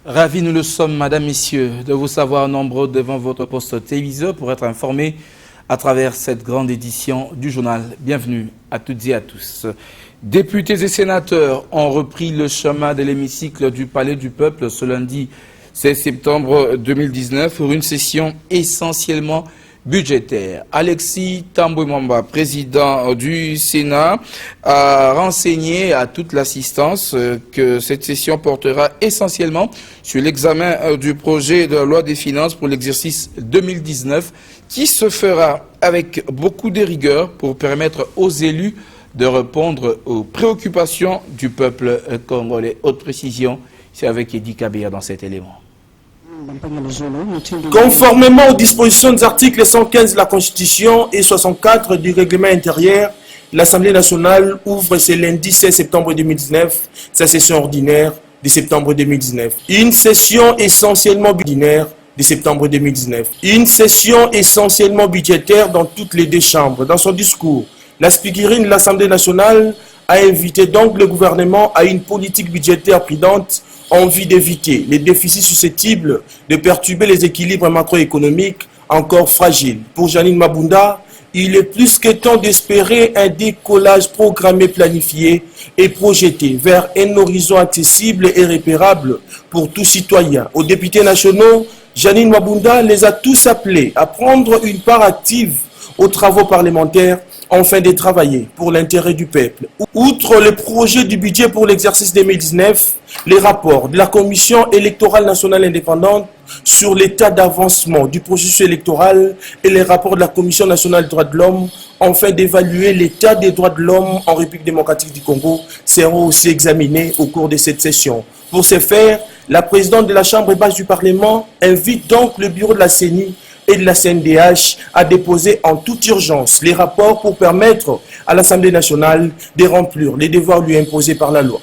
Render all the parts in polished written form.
Ravis nous le sommes, Madame, Messieurs, de vous savoir nombreux devant votre poste téléviseur pour être informés à travers cette grande édition du journal. Bienvenue à toutes et à tous. Députés et sénateurs ont repris le chemin de l'hémicycle du Palais du Peuple ce lundi 16 septembre 2019 pour une session essentiellement budgétaire. Alexis Tambwe-Mwamba, président du Sénat, a renseigné à toute l'assistance que cette session portera essentiellement sur l'examen du projet de loi des finances pour l'exercice 2019 qui se fera avec beaucoup de rigueur pour permettre aux élus de répondre aux préoccupations du peuple congolais. Haute précision, c'est avec Edi Kabea dans cet élément. Conformément aux dispositions des articles 115 de la Constitution et 64 du règlement intérieur, l'Assemblée nationale ouvre ce lundi 16 septembre 2019 sa session ordinaire de septembre 2019. Une session essentiellement budgétaire de septembre 2019. Une session essentiellement budgétaire dans toutes les deux chambres. Dans son discours, la speakerine de l'Assemblée nationale a invité donc le gouvernement à une politique budgétaire prudente en vue d'éviter les déficits susceptibles de perturber les équilibres macroéconomiques encore fragiles. Pour Janine Mabunda, il est plus que temps d'espérer un décollage programmé, planifié et projeté vers un horizon accessible et repérable pour tous citoyens. Aux députés nationaux, Janine Mabunda les a tous appelés à prendre une part active aux travaux parlementaires afin de travailler pour l'intérêt du peuple. Outre le projet du budget pour l'exercice 2019, les rapports de la Commission électorale nationale indépendante sur l'état d'avancement du processus électoral et les rapports de la Commission nationale des droits de l'homme afin d'évaluer l'état des droits de l'homme en République démocratique du Congo seront aussi examinés au cours de cette session. Pour ce faire, la présidente de la Chambre basse du Parlement invite donc le bureau de la CENI et de la CNDH à déposer en toute urgence les rapports pour permettre à l'Assemblée nationale de remplir les devoirs lui imposés par la loi.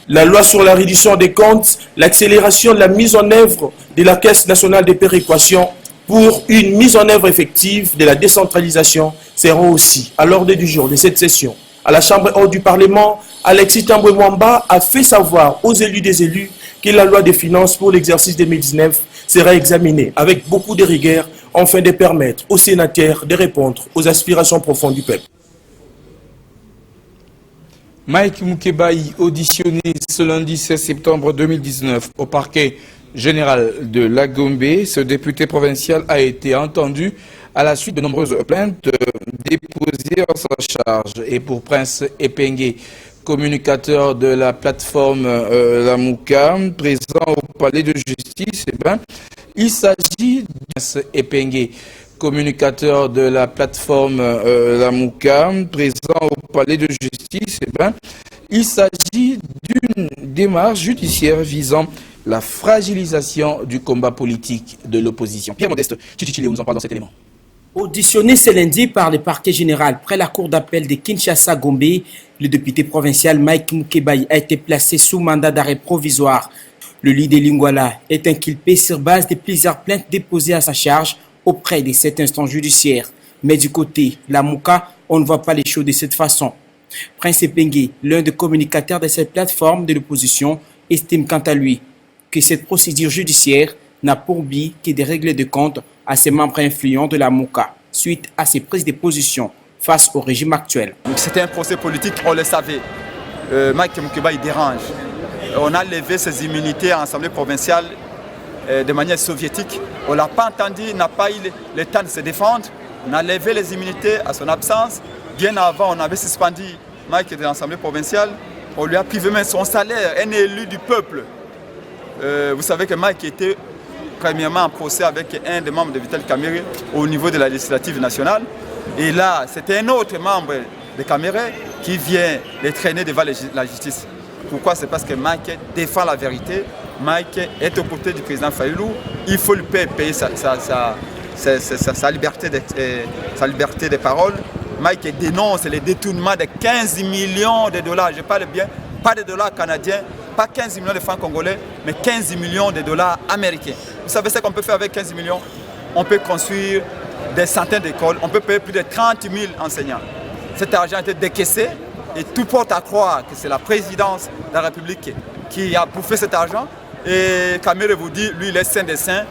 La loi sur la reddition des comptes, l'accélération de la mise en œuvre de la Caisse nationale de péréquation pour une mise en œuvre effective de la décentralisation seront aussi à l'ordre du jour de cette session. À la Chambre haute du Parlement, Alexis Tambwe-Mwamba a fait savoir aux élus des élus que la loi des finances pour l'exercice 2019 sera examinée avec beaucoup de rigueur afin de permettre aux sénateurs de répondre aux aspirations profondes du peuple. Mike Mukebai, auditionné ce lundi 16 septembre 2019 au parquet général de Lagombe, ce député provincial a été entendu à la suite de nombreuses plaintes déposées en sa charge. Et pour Prince Epengue, communicateur de la plateforme La Mouka, présent au palais de justice, il s'agit de Prince Epengue, communicateur de la plateforme La Mouka, présent au palais de justice, il s'agit d'une démarche judiciaire visant la fragilisation du combat politique de l'opposition. Pierre-Modeste Chichichile nous en parle dans cet élément. Auditionné ce lundi par le parquet général près la cour d'appel de Kinshasa-Gombe, le député provincial Mike Mukebai a été placé sous mandat d'arrêt provisoire. Le leader Lingwala est inculpé sur base de plusieurs plaintes déposées à sa charge auprès de cet instant judiciaire. Mais du côté La Mouka, on ne voit pas les choses de cette façon. Prince Epengue, l'un des communicateurs de cette plateforme de l'opposition, estime quant à lui que cette procédure judiciaire n'a pour but que de régler des comptes à ses membres influents de La Mouka suite à ses prises de position face au régime actuel. C'était un procès politique, on le savait. Mike Mukebai dérange. On a levé ses immunités à l'Assemblée provinciale de manière soviétique. On ne l'a pas entendu, il n'a pas eu le temps de se défendre. On a levé les immunités à son absence. Bien avant, on avait suspendu Mike de l'Assemblée provinciale. On lui a privé même son salaire, un élu du peuple. Vous savez que Mike était premièrement en procès avec un des membres de Vital Kamerhe au niveau de la législative nationale. Et là, c'était un autre membre de Kamerhe qui vient les traîner devant la justice. Pourquoi? C'est parce que Mike défend la vérité. Mike est aux côtés du président Fayulu. Il faut lui payer sa liberté de parole. Mike dénonce les détournements de 15 millions de dollars. Je parle bien, pas de dollars canadiens, pas 15 millions de francs congolais, mais 15 millions de dollars américains. Vous savez ce qu'on peut faire avec 15 millions? On peut construire des centaines d'écoles, on peut payer plus de 30 000 enseignants. Cet argent a été décaissé et tout porte à croire que c'est la présidence de la République qui a bouffé cet argent. Et Kamere vous dit, lui, il est saint des saints.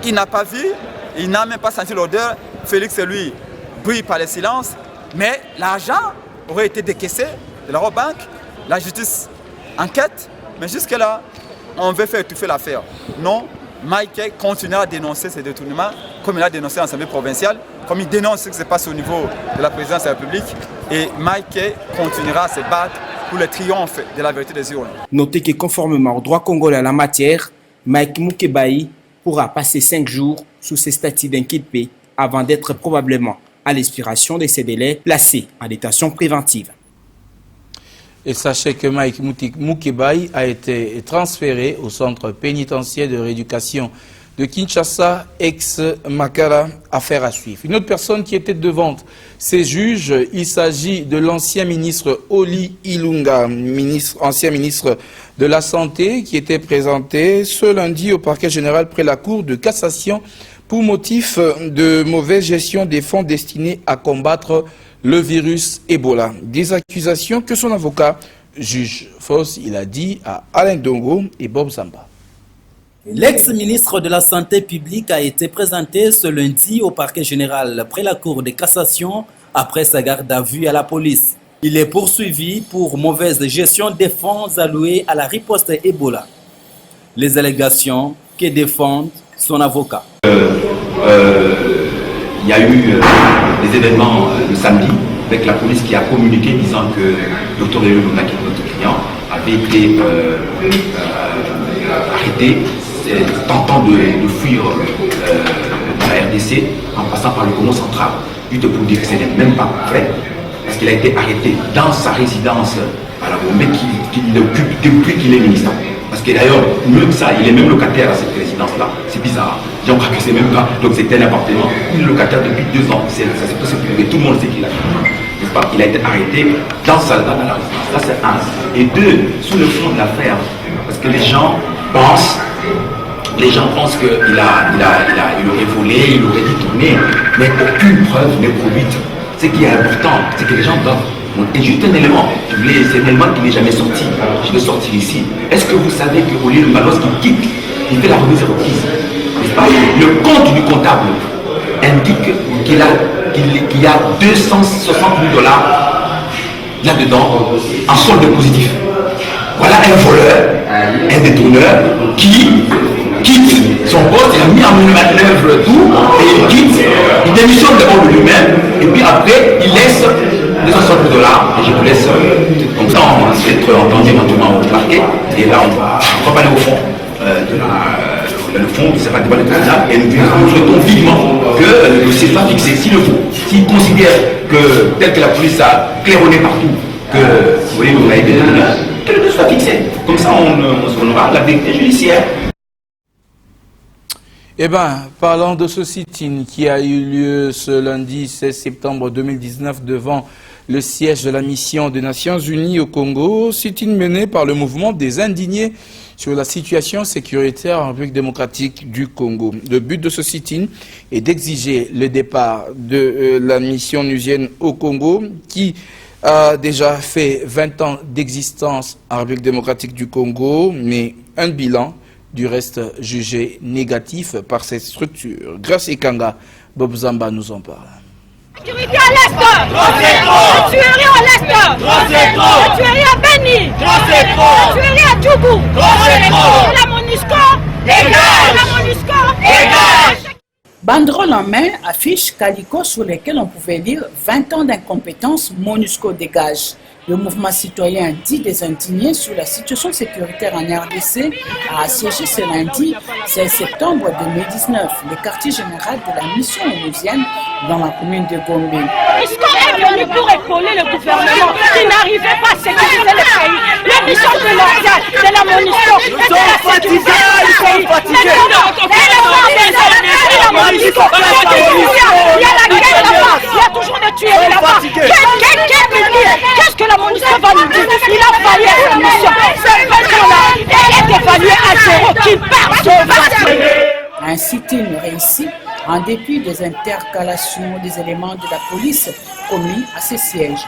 Il n'a pas vu, il n'a même pas senti l'odeur. Félix, lui, brille par le silence. Mais l'argent aurait été décaissé de la banque. La justice enquête, mais jusque-là, on veut faire étouffer l'affaire. Non, Mike continuera à dénoncer ces détournements, comme il a dénoncé à l'Assemblée provinciale, comme il dénonce ce qui se passe au niveau de la présidence de la République. Et Mike continuera à se battre pour le triomphe de la vérité des urnes. Notez que conformément au droit congolais à la matière, Mike Mukebai pourra passer 5 jours sous ses statuts d'inculpé avant d'être probablement à l'expiration de ces délais placé en détention préventive. Et sachez que Mike Mukebai a été transféré au centre pénitentiaire de rééducation de Kinshasa, ex-Makala, affaire à suivre. Une autre personne qui était devant ces juges, il s'agit de l'ancien ministre Oli Ilunga, ancien ministre de la Santé, qui était présenté ce lundi au parquet général près la Cour de cassation pour motif de mauvaise gestion des fonds destinés à combattre le virus Ebola. Des accusations que son avocat juge fausses, il a dit à Alain Dongo et Bob Zamba. L'ex-ministre de la Santé publique a été présenté ce lundi au parquet général près la Cour de cassation après sa garde à vue à la police. Il est poursuivi pour mauvaise gestion des fonds alloués à la riposte Ebola. Les allégations que défendent son avocat. Il y a eu des événements le samedi avec la police qui a communiqué disant que Dr Elou Lunaki, notre client, avait été arrêté tentant de fuir la RDC en passant par le Congo central. Juste pour dire que ce n'est même pas vrai, parce qu'il a été arrêté dans sa résidence à la Gombe qu'il occupe depuis qu'il est ministre. Parce que d'ailleurs, mieux que ça, il est même locataire à cette résidence-là. C'est bizarre. J'en crois que c'est même pas. Donc c'était un appartement. Il est locataire depuis 2 ans. Ça c'est possible. Mais tout le monde sait qu'il a. N'est-ce pas? Il a été arrêté dans la résidence. Ça c'est 1. Et 2, sous le fond de l'affaire. Parce que les gens pensent qu'il aurait volé, il aurait détourné. Mais aucune preuve n'est produite. Ce qui est important, c'est que les gens doivent. Et juste un élément, c'est un élément qui n'est jamais sorti. Je vais sortir ici. Est-ce que vous savez que Oli Lunga, lorsqu'il quitte, il fait la remise requise? Le compte du comptable indique qu'il y a $260 000 là-dedans en solde positif. Voilà un voleur, un détourneur qui quitte son poste, il a mis en manœuvre tout et il quitte, il démissionne d'abord de lui-même et puis après il laisse $260 000 et je vous laisse comme ça on va être entendu maintenant au parquet et là on va aller au fond le fond de cette débat de tribunal et nous souhaitons vivement que le dossier soit fixé s'il le faut. S'il considère que tel que la police a claironné partout que vous voyez vous avez bien que le dossier soit fixé. Comme ça on aura la vérité judiciaire. Eh bien, parlant de ce sit-in qui a eu lieu ce lundi 16 septembre 2019 devant le siège de la mission des Nations Unies au Congo, sit-in mené par le mouvement des indignés sur la situation sécuritaire en République démocratique du Congo. Le but de ce sit-in est d'exiger le départ de la mission onusienne au Congo qui a déjà fait 20 ans d'existence en République démocratique du Congo, mais un bilan du reste jugé négatif par cette structure. Grâce Ekanga, Bob Zamba nous en parle. Sécurité à l'Est, la tuerie à l'Est, la tuerie à Beni, la tuerie à Djougou, la MONUSCO, la MONUSCO, dégage. Banderole en main, affiche calico sur lesquels on pouvait lire 20 ans d'incompétence, MONUSCO dégage. Le mouvement citoyen dit des indignés sur la situation sécuritaire en RDC a assiégé ce lundi 16 septembre 2019 le quartier général de la mission onusienne dans la commune de Gombe. MONUSCO est venu pour épauler le gouvernement qui n'arrivait pas à sécuriser le pays. Les missions de la MONUSCO étaient la sécurité du pays. Il y a la guerre là-bas, il y a toujours des tueries là-bas. Qu'est-ce que la MONUSCO va nous dire? Il a failli à sa mission. Cette personne-là est évaluée à 0 qui part sauvager. Un sit-in réussi en dépit des intercalations des éléments de la police commis à ces sièges.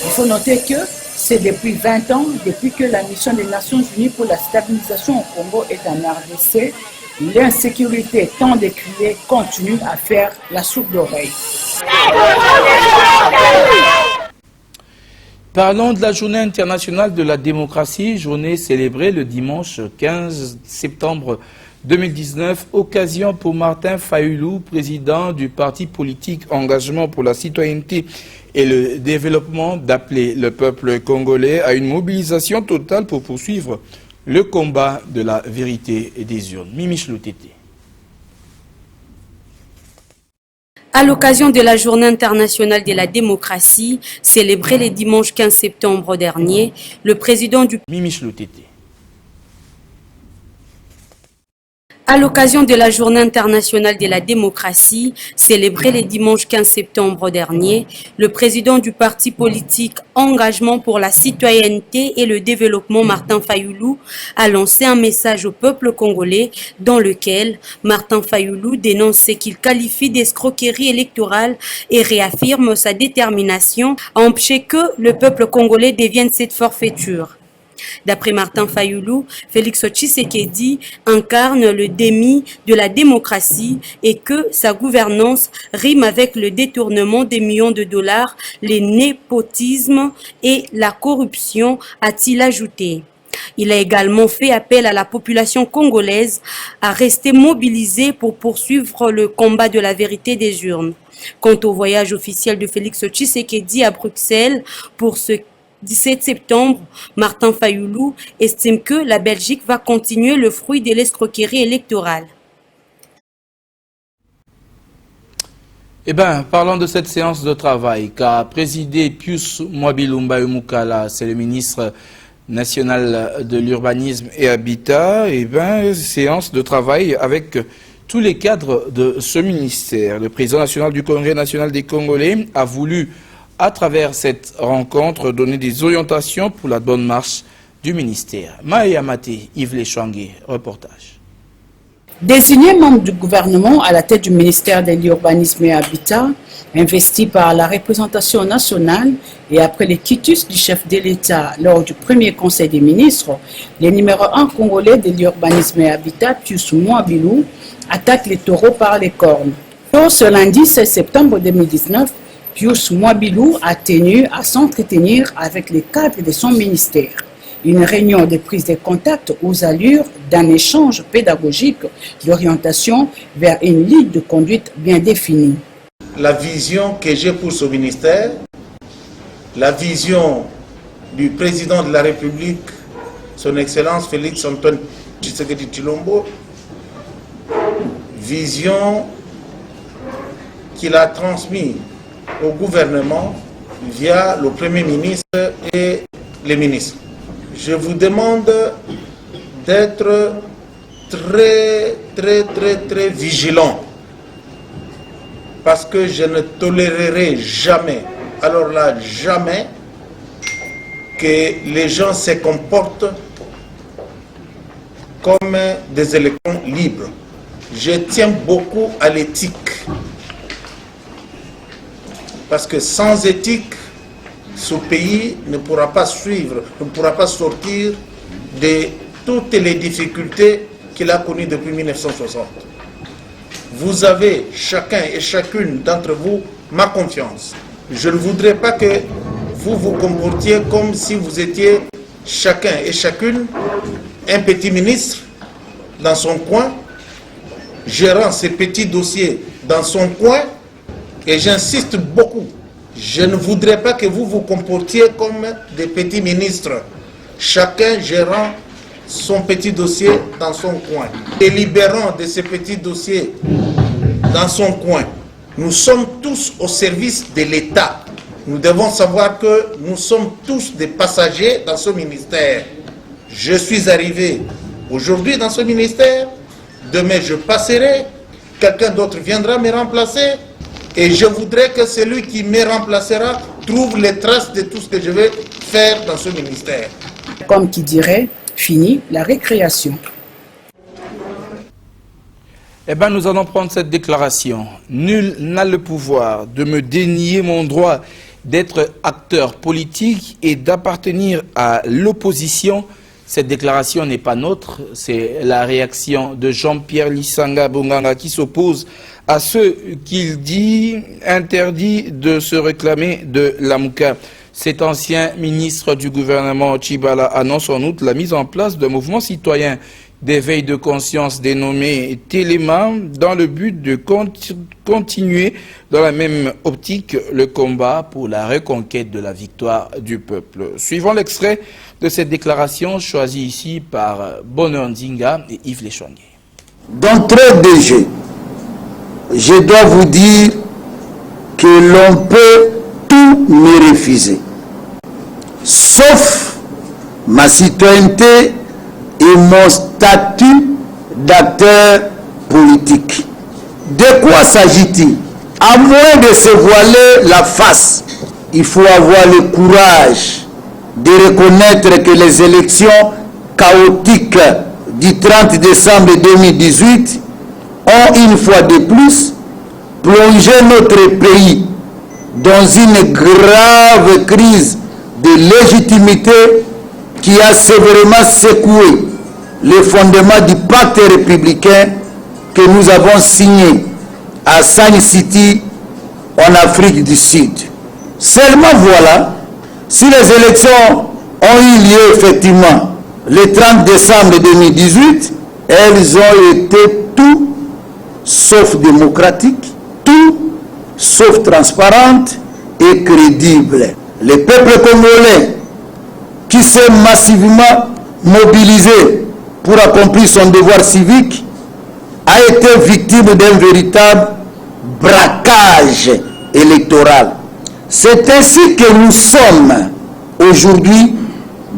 Il faut noter que c'est depuis 20 ans, depuis que la mission des Nations Unies pour la stabilisation au Congo est en RDC, l'insécurité tant décriée continue à faire la sourde oreille. Parlons de la journée internationale de la démocratie, journée célébrée le dimanche 15 septembre 2019, occasion pour Martin Fayulu, président du parti politique Engagement pour la citoyenneté et le développement, d'appeler le peuple congolais à une mobilisation totale pour poursuivre le combat de la vérité et des urnes. Mimi Chloutété. À l'occasion de la Journée internationale de la démocratie, célébrée le dimanche 15 septembre dernier, le président du Mimi Chloutété. À l'occasion de la Journée internationale de la démocratie, célébrée le dimanche 15 septembre dernier, le président du parti politique Engagement pour la citoyenneté et le développement, Martin Fayulu, a lancé un message au peuple congolais dans lequel Martin Fayulu dénonce ce qu'il qualifie d'escroquerie électorale et réaffirme sa détermination à empêcher que le peuple congolais devienne cette forfaiture. D'après Martin Fayulu, Félix Tshisekedi incarne le déni de la démocratie et que sa gouvernance rime avec le détournement des millions de dollars, le népotisme et la corruption, a-t-il ajouté. Il a également fait appel à la population congolaise à rester mobilisée pour poursuivre le combat de la vérité des urnes. Quant au voyage officiel de Félix Tshisekedi à Bruxelles pour ce 17 septembre, Martin Fayulu estime que la Belgique va continuer le fruit de l'escroquerie électorale. Eh bien, parlons de cette séance de travail qu'a présidé Pius Mwabilumba Mukala, c'est le ministre national de l'urbanisme et habitat. Eh bien, séance de travail avec tous les cadres de ce ministère. Le président national du Congrès national des Congolais a voulu, à travers cette rencontre, donner des orientations pour la bonne marche du ministère. Maïa Maté, Yves Léchouangué, reportage. Désigné membre du gouvernement à la tête du ministère de l'Urbanisme et Habitat, investi par la représentation nationale et après le quitus du chef de l'État lors du premier conseil des ministres, le numéro 1 congolais de l'Urbanisme et Habitat, Pius Mwabilou, attaque les taureaux par les cornes. Ce lundi 16 septembre 2019, Pius Mwabilou a tenu à s'entretenir avec les cadres de son ministère. Une réunion de prise de contact aux allures d'un échange pédagogique d'orientation vers une ligne de conduite bien définie. La vision que j'ai pour ce ministère, la vision du président de la République, son Excellence Félix Antoine Tshisekedi Tshilombo, vision qu'il a transmise au gouvernement via le Premier ministre et les ministres. Je vous demande d'être très vigilant parce que je ne tolérerai jamais, alors là jamais, que les gens se comportent comme des élections libres. Je tiens beaucoup à l'éthique. Parce que sans éthique, ce pays ne pourra pas suivre, ne pourra pas sortir de toutes les difficultés qu'il a connues depuis 1960. Vous avez, chacun et chacune d'entre vous, ma confiance. Je ne voudrais pas que vous vous comportiez comme si vous étiez chacun et chacune un petit ministre dans son coin, gérant ses petits dossiers dans son coin. Et j'insiste beaucoup, je ne voudrais pas que vous vous comportiez comme des petits ministres, chacun gérant son petit dossier dans son coin. Délibérons de ce petit dossier dans son coin. Nous sommes tous au service de l'État. Nous devons savoir que nous sommes tous des passagers dans ce ministère. Je suis arrivé aujourd'hui dans ce ministère, demain je passerai, quelqu'un d'autre viendra me remplacer et je voudrais que celui qui me remplacera trouve les traces de tout ce que je vais faire dans ce ministère. Comme qui dirait, fini la récréation. Eh bien, nous allons prendre cette déclaration. Nul n'a le pouvoir de me dénier mon droit d'être acteur politique et d'appartenir à l'opposition. Cette déclaration n'est pas nôtre, c'est la réaction de Jean-Pierre Lissanga Bonganga qui s'oppose à ce qu'il dit interdit de se réclamer de l'Amouka. Cet ancien ministre du gouvernement Tchibala annonce en outre la mise en place d'un mouvement citoyen d'éveil de conscience dénommé Téléma dans le but de continuer dans la même optique le combat pour la reconquête de la victoire du peuple. Suivant l'extrait de cette déclaration choisie ici par Bonheur Nzinga et Yves Lechongué. D'entrée de jeu, je dois vous dire que l'on peut tout me refuser, sauf ma citoyenneté et mon statut d'acteur politique. De quoi s'agit-il? À moins de se voiler la face, il faut avoir le courage de reconnaître que les élections chaotiques du 30 décembre 2018 ont une fois de plus plongé notre pays dans une grave crise de légitimité qui a sévèrement secoué les fondements du pacte républicain que nous avons signé à San City en Afrique du Sud. Seulement voilà, si les élections ont eu lieu effectivement le 30 décembre 2018, elles ont été tout sauf démocratiques, tout sauf transparentes et crédibles. Le peuple congolais qui s'est massivement mobilisé pour accomplir son devoir civique a été victime d'un véritable braquage électoral. C'est ainsi que nous sommes aujourd'hui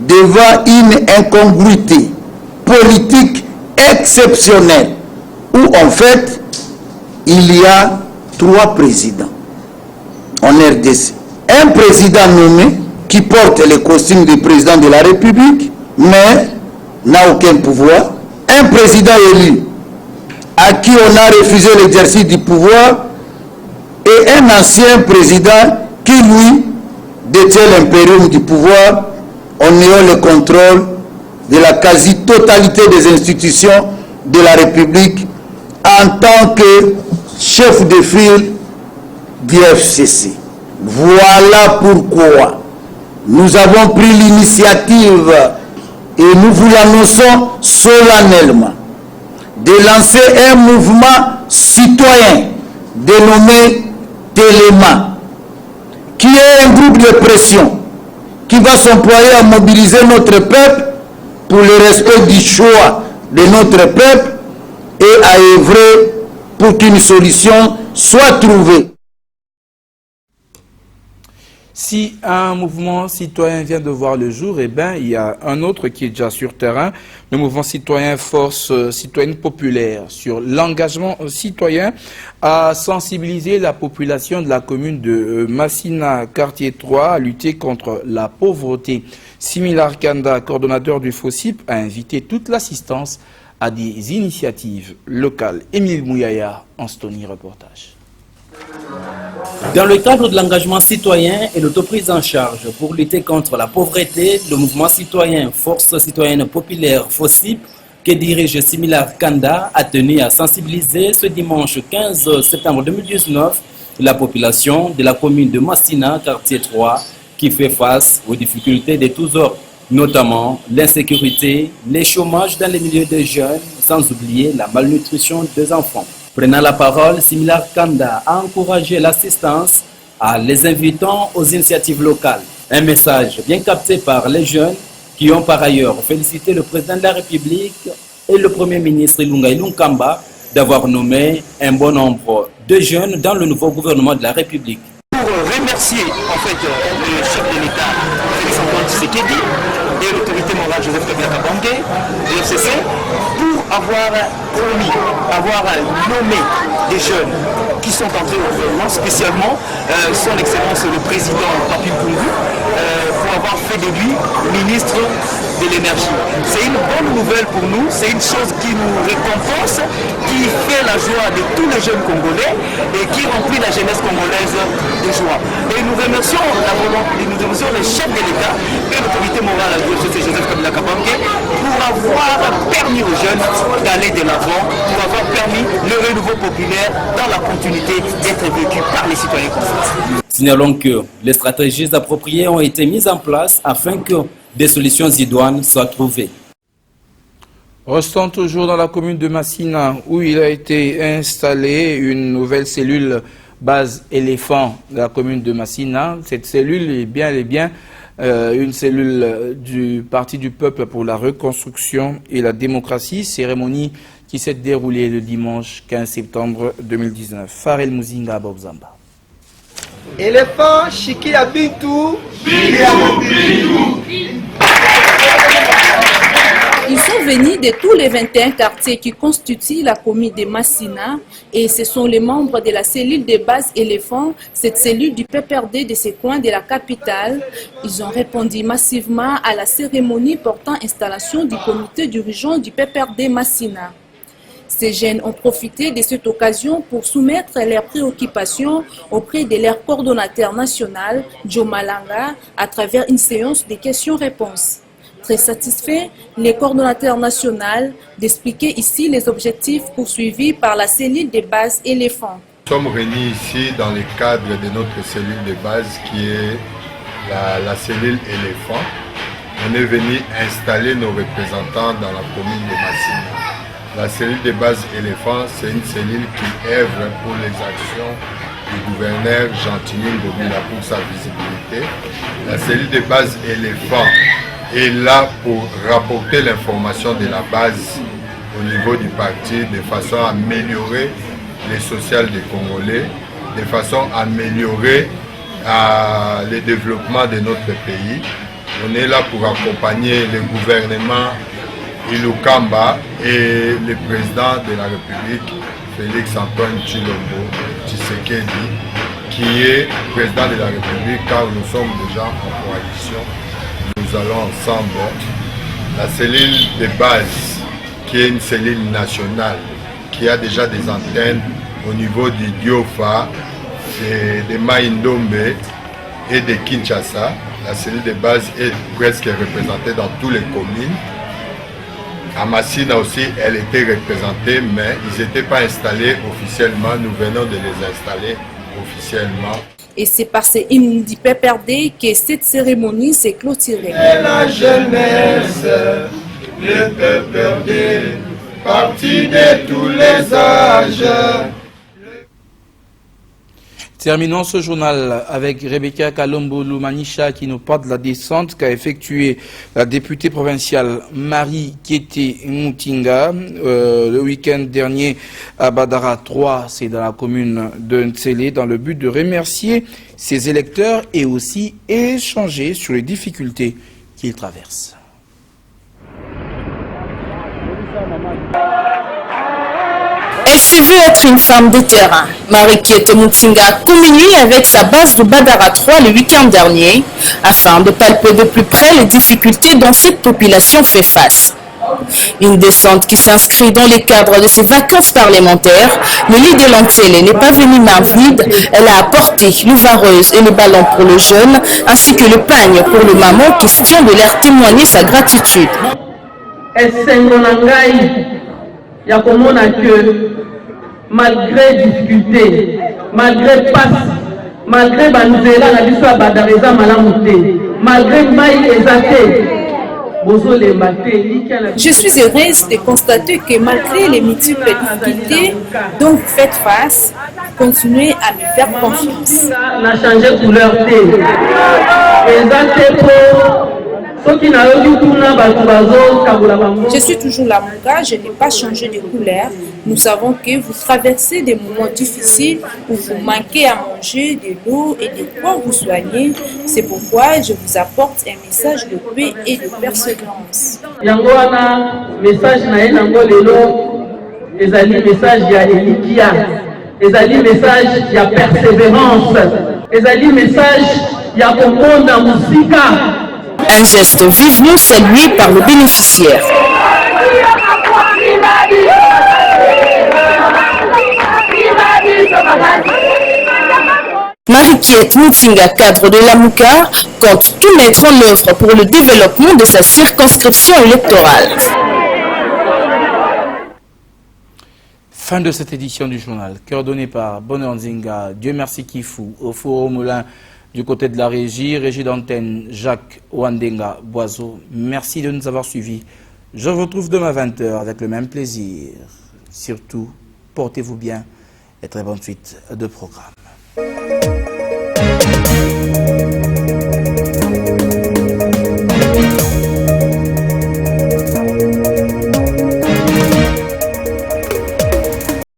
devant une incongruité politique exceptionnelle où en fait il y a 3 présidents en RDC. Un président nommé qui porte le costume du président de la République, mais n'a aucun pouvoir. Un président élu à qui on a refusé l'exercice du pouvoir et un ancien président qui, lui, détient l'impérium du pouvoir en ayant le contrôle de la quasi-totalité des institutions de la République en tant que chef de file du FCC. Voilà pourquoi nous avons pris l'initiative et nous vous l'annonçons solennellement de lancer un mouvement citoyen dénommé Téléma, qui est un groupe de pression qui va s'employer à mobiliser notre peuple pour le respect du choix de notre peuple et à œuvrer pour qu'une solution soit trouvée. Si un mouvement citoyen vient de voir le jour, eh bien, il y a un autre qui est déjà sur terrain, le mouvement citoyen Force citoyenne populaire, sur l'engagement citoyen à sensibiliser la population de la commune de Massina, quartier 3, à lutter contre la pauvreté. Similar Kanda, coordonnateur du FOSIP, a invité toute l'assistance à des initiatives locales. Émile Mouyaya, Anstoni, reportage. Dans le cadre de l'engagement citoyen et l'autoprise en charge pour lutter contre la pauvreté, le mouvement citoyen Force citoyenne populaire FOSIP, que dirige Similar Kanda, a tenu à sensibiliser ce dimanche 15 septembre 2019 la population de la commune de Massina, quartier 3, qui fait face aux difficultés de tous ordres, notamment l'insécurité, le chômage dans les milieux des jeunes, sans oublier la malnutrition des enfants. Prenant la parole, Similar Kanda a encouragé l'assistance en les invitant aux initiatives locales. Un message bien capté par les jeunes qui ont par ailleurs félicité le président de la République et le Premier ministre Ilunga Ilunkamba d'avoir nommé un bon nombre de jeunes dans le nouveau gouvernement de la République. Pour remercier en fait le chef de l'État, Félix-Antoine Tshisekedi, et l'autorité morale Joseph Kabila Kabange, de FCC, pour avoir promis, avoir nommé des jeunes qui sont entrés au gouvernement, spécialement son Excellence le Président Papi Nkungu, pour avoir fait de lui ministre de l'énergie. C'est une bonne nouvelle pour nous, c'est une chose qui nous récompense, qui fait la joie de tous les jeunes Congolais et qui remplit la jeunesse congolaise de joie. Et nous remercions le chef de l'État et l'autorité morale de Joseph Kabila Kabange pour avoir permis aux jeunes d'aller de l'avant, pour avoir permis le renouveau populaire dans la continuité d'être vécu par les citoyens congolais. Signalons que les stratégies appropriées ont été mises en place afin que des solutions idoines soient trouvées. Restons toujours dans la commune de Massina où il a été installé une nouvelle cellule base éléphant de la commune de Massina. Cette cellule est bien une cellule du Parti du Peuple pour la Reconstruction et la Démocratie, cérémonie qui s'est déroulée le dimanche 15 septembre 2019. Farel Muzinga Bobzamba. Éléphant, Chiki Abintou. Ils sont venus de tous les 21 quartiers qui constituent la commune de Massina et ce sont les membres de la cellule de base éléphant, cette cellule du PPRD de ces coins de la capitale. Ils ont répondu massivement à la cérémonie portant installation du comité dirigeant du PPRD Massina. Ces jeunes ont profité de cette occasion pour soumettre leurs préoccupations auprès de leur coordonnateur national, Joe Malanga, à travers une séance de questions-réponses. Très satisfait, le coordonnateur national d'expliquer ici les objectifs poursuivis par la cellule de base éléphant. Nous sommes réunis ici dans le cadre de notre cellule de base qui est la cellule éléphant. On est venu installer nos représentants dans la commune de Massina. La cellule de base éléphant, c'est une cellule qui œuvre pour les actions du gouverneur Gentilly Ngobila pour sa visibilité. La cellule de base éléphant est là pour rapporter l'information de la base au niveau du parti de façon à améliorer les social des Congolais, de façon à améliorer le développement de notre pays. On est là pour accompagner le gouvernement Ilukamba et le président de la République, Félix-Antoine Tshisekedi, qui est président de la République car nous sommes déjà en coalition. Nous allons ensemble. La cellule de base, qui est une cellule nationale, qui a déjà des antennes au niveau du Diofa, de Maïndombe et de Kinshasa. La cellule de base est presque représentée dans toutes les communes. À Massina aussi, elle était représentée, mais ils n'étaient pas installés officiellement. Nous venons de les installer officiellement. Et c'est par ces hymnes du PPRD que cette cérémonie s'est clôturée. Et la jeunesse, le PPRD, parti de tous les âges. Terminons ce journal avec Rebecca Kalombo-Lumanisha qui nous parle de la descente qu'a effectuée la députée provinciale Marie Kété Moutinga le week-end dernier à Badara 3, c'est dans la commune de Ntsélé, dans le but de remercier ses électeurs et aussi échanger sur les difficultés qu'ils traversent. Elle se veut être une femme de terrain. Marie Kété Moutinga a communié avec sa base de Badara 3 le week-end dernier afin de palper de plus près les difficultés dont cette population fait face. Une descente qui s'inscrit dans le cadre de ses vacances parlementaires. Le lit de l'Antsélé n'est pas venu main vide. Elle a apporté l'ouvareuse et le ballon pour le jeune, ainsi que le pagne pour le maman, question de leur témoigner sa gratitude. Il y a comme on a que malgré difficulté, malgré passe, malgré banzela na biso badareza malamuté, malgré maï ezaté. Je suis heureuse de constater que malgré les multiples difficultés dont vous faites face, continuez à me faire confiance. On a changé couleur. Je suis toujours Lamuka, je n'ai pas changé de couleur. Nous savons que vous traversez des moments difficiles où vous manquez à manger, de l'eau et de quoi vous soigner. C'est pourquoi je vous apporte un message de paix et de persévérance. Ezali message ya elikia, ezali message ya persévérance, ezali message ya komonda musika. Un geste vivement salué par le bénéficiaire. Marie-Kiet Moutinga, cadre de Lamuka, compte tout mettre en œuvre pour le développement de sa circonscription électorale. Fin de cette édition du journal, coordonnée par Bonheur Nzinga, Dieu merci Kifou, au four au moulin du côté de la régie d'antenne Jacques Wandenga Boiseau. Merci de nous avoir suivis. Je vous retrouve demain à 20h avec le même plaisir. Surtout, portez-vous bien et très bonne suite de programme.